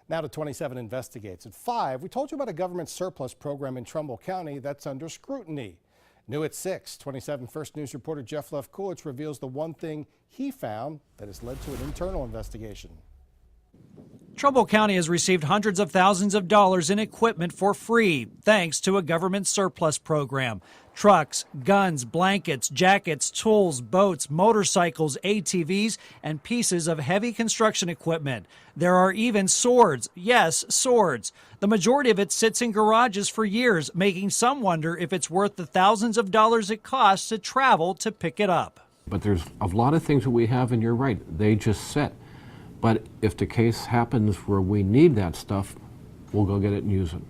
Now to 27 Investigates. At 5, we told you about a government surplus program in Trumbull County that's under scrutiny. New at 6, 27 First News reporter Jeff Levkulich reveals the one thing he found that has led to an internal investigation. Trumbull County has received hundreds of thousands of dollars in equipment for free, thanks to a government surplus program. Trucks, guns, blankets, jackets, tools, boats, motorcycles, ATVs, and pieces of heavy construction equipment. There are even swords. Yes, swords. The majority of it sits in garages for years, making some wonder if it's worth the thousands of dollars it costs to travel to pick it up. But there's a lot of things that we have, and you're right, they just sit. But if the case happens where we need that stuff, we'll go get it and use it.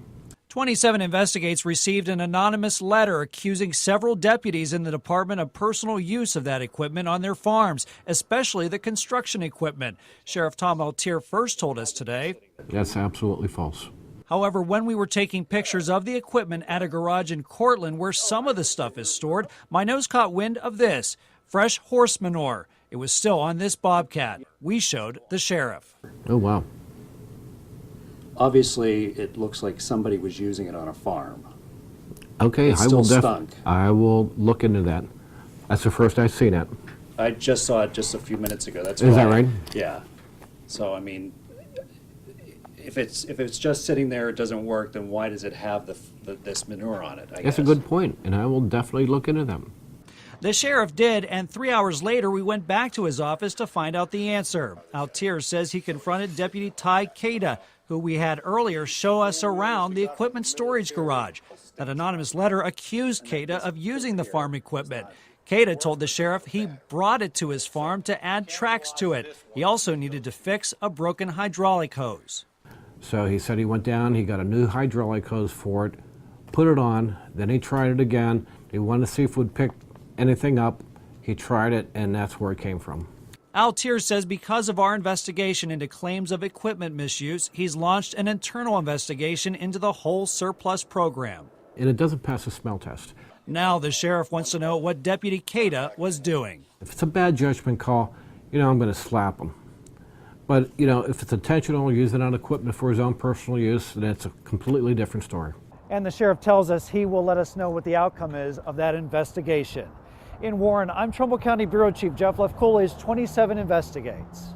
27 Investigates received an anonymous letter accusing several deputies in the Department of personal use of that equipment on their farms, especially the construction equipment. Sheriff Tom Altier first told us today. That's absolutely false. However, when we were taking pictures of the equipment at a garage in Cortland where some of the stuff is stored, my nose caught wind of this: fresh horse manure. It was still on this Bobcat. We showed the sheriff. Oh, wow. Obviously, it looks like somebody was using it on a farm. Okay, It still stunk. I will look into that. That's the first I've seen it. I just saw it just a few minutes ago. That's Is that why- right? Yeah. So, I mean, if it's just sitting there, it doesn't work, then why does it have this manure on it, I guess? That's a good point, and I will definitely look into them. The sheriff did, and 3 hours later, we went back to his office to find out the answer. Altier says he confronted Deputy Ty Cada, who we had earlier show us around the equipment storage garage. That anonymous letter accused Cada of using the farm equipment. Cada told the sheriff he brought it to his farm to add tracks to it. He also needed to fix a broken hydraulic hose. So he said he went down, he got a new hydraulic hose for it, put it on, then he tried it again. He wanted to see if it would pick anything up. He tried it, and that's where it came from. Altier says because of our investigation into claims of equipment misuse, he's launched an internal investigation into the whole surplus program. And it doesn't pass a smell test. Now the sheriff wants to know what Deputy Cada was doing. If it's a bad judgment call, I'm going to slap him. But, if it's intentional, using on equipment for his own personal use, then it's a completely different story. And the sheriff tells us he will let us know what the outcome is of that investigation. In Warren, I'm Trumbull County Bureau Chief Jeff Levkulich, 27 Investigates.